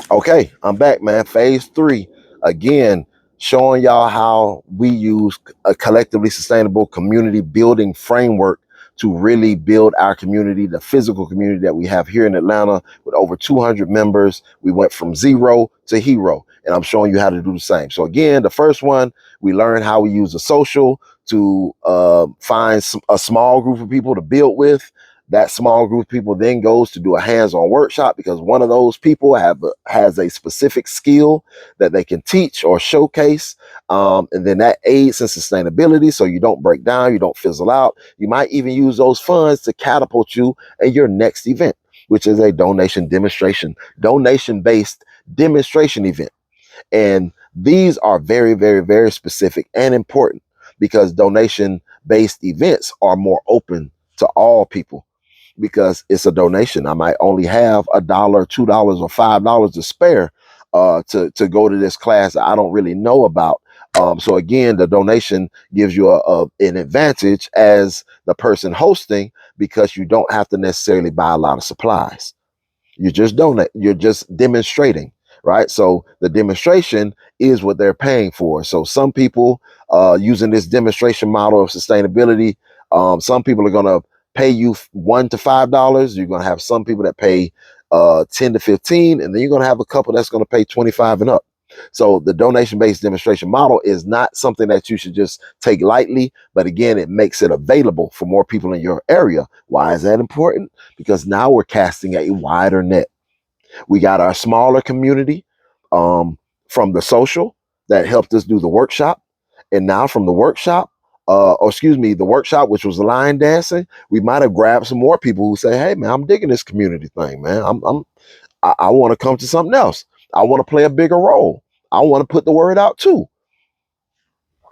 Okay, I'm back, man. Phase three. Again, showing y'all how we use a collectively sustainable community building framework to really build our community, the physical community that we have here in Atlanta with over 200 members. We went from zero to hero, and I'm showing you how to do the same. So again, the first one, we learned how we use a social to find a small group of people to build with. That small group of people then goes to do a hands-on workshop because one of those people has a specific skill that they can teach or showcase, and then that aids in sustainability, so you don't break down, you don't fizzle out. You might even use those funds to catapult you in your next event, which is a donation-based demonstration event. And these are very, very, very specific and important because donation-based events are more open to all people because it's a donation. I might only have $1, $2, or $5 to spare to go to this class that I don't really know about. So again, the donation gives you an advantage as the person hosting because you don't have to necessarily buy a lot of supplies. You just donate. You're just demonstrating, right? So the demonstration is what they're paying for. So some people using this demonstration model of sustainability, some people are going to pay you $1 to $5. You're going to have some people that pay 10 to 15, and then you're going to have a couple that's going to pay 25 and up. So the donation-based demonstration model is not something that you should just take lightly, but again, it makes it available for more people in your area. Why is that important? Because now we're casting a wider net. We got our smaller community from the social that helped us do the workshop. And now from the workshop, or excuse me, the workshop, which was line dancing, we might have grabbed some more people who say, hey, man, I'm digging this community thing, man. I want to come to something else. I want to play a bigger role. I want to put the word out too.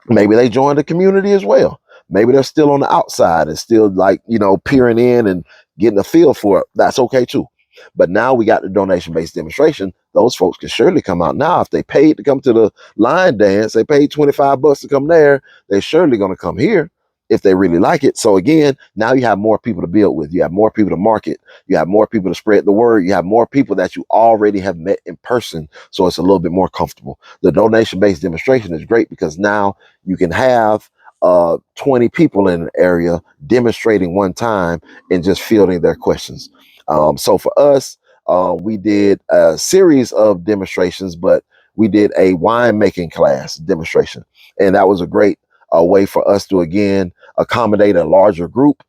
Maybe they joined the community as well. Maybe they're still on the outside and still like, peering in and getting a feel for it. That's okay too. But now we got the donation-based demonstration. Those folks can surely come out now. If they paid to come to the line dance, they paid $25 to come there, they're surely going to come here if they really like it. So again, now you have more people to build with. You have more people to market. You have more people to spread the word. You have more people that you already have met in person. So it's a little bit more comfortable. The donation-based demonstration is great because now you can have 20 people in an area demonstrating one time and just fielding their questions. So for us, we did a series of demonstrations, but we did a winemaking class demonstration. And that was a great way for us to, again, accommodate a larger group.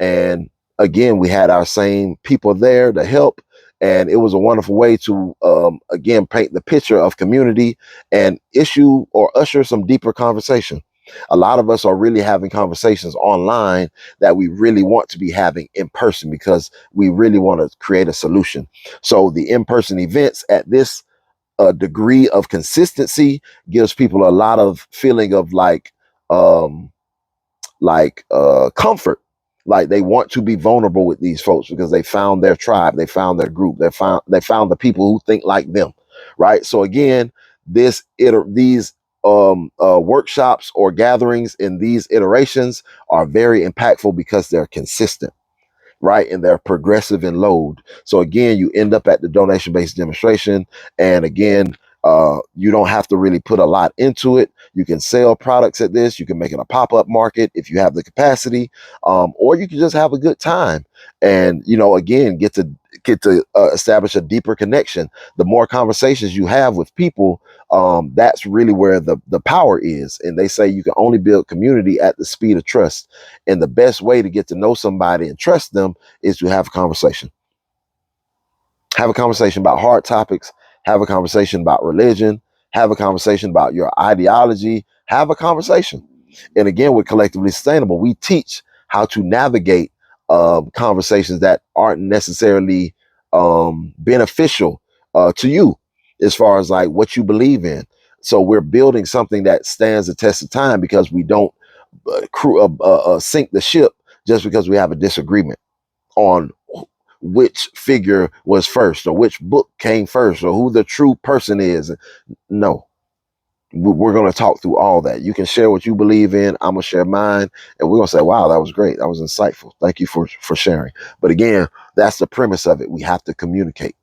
And again, we had our same people there to help. And it was a wonderful way to, again, paint the picture of community and issue or usher some deeper conversation. A lot of us are really having conversations online that we really want to be having in person because we really want to create a solution. So the in-person events at this degree of consistency gives people a lot of feeling of um, comfort, like they want to be vulnerable with these folks because they found their tribe, they found their group, they found the people who think like them, right? So again, these workshops or gatherings in these iterations are very impactful because they're consistent, right? And they're progressive in load. So again, you end up at the donation-based demonstration. And again, you don't have to really put a lot into it. You can sell products at this. You can make it a pop-up market if you have the capacity, or you can just have a good time. And again, get to establish a deeper connection. The more conversations you have with people, that's really where the power is. And they say you can only build community at the speed of trust. And the best way to get to know somebody and trust them is to have a conversation. Have a conversation about hard topics. Have a conversation about religion. Have a conversation about your ideology. Have a conversation. And again, with Collectively Sustainable, we teach how to navigate conversations that aren't necessarily beneficial to you as far as like what you believe in. So we're building something that stands the test of time because we don't sink the ship just because we have a disagreement on which figure was first or which book came first or who the true person is. No, we're going to talk through all that. You can share what you believe in. I'm going to share mine. And we're going to say, wow, that was great. That was insightful. Thank you for sharing. But again, that's the premise of it. We have to communicate.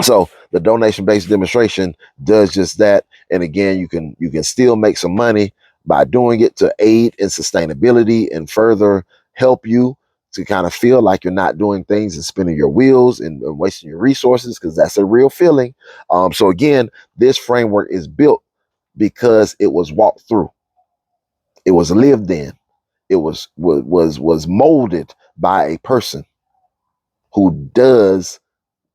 So The donation-based demonstration does just that. And again, you can still make some money by doing it to aid in sustainability and further help you to kind of feel like you're not doing things and spinning your wheels and wasting your resources, because that's a real feeling. So again, this framework is built because it was walked through, it was lived in, it was molded by a person who does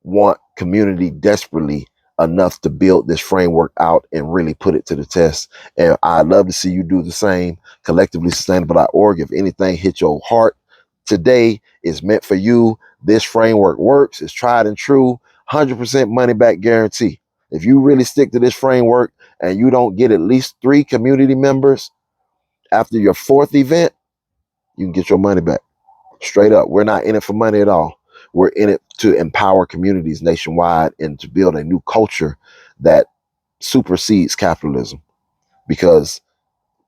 want community desperately enough to build this framework out and really put it to the test. And I'd love to see you do the same. CollectivelySustainable.org. If anything hit your heart today, is meant for you. This framework works. It's tried and true. 100% money back guarantee. If you really stick to this framework and you don't get at least 3 community members after your 4th event, you can get your money back. Straight up. We're not in it for money at all. We're in it to empower communities nationwide and to build a new culture that supersedes capitalism, because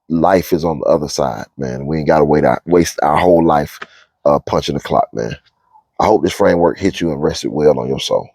life is on the other side, man. We ain't got to waste our whole life punching the clock, man. I hope this framework hit you and rested well on your soul.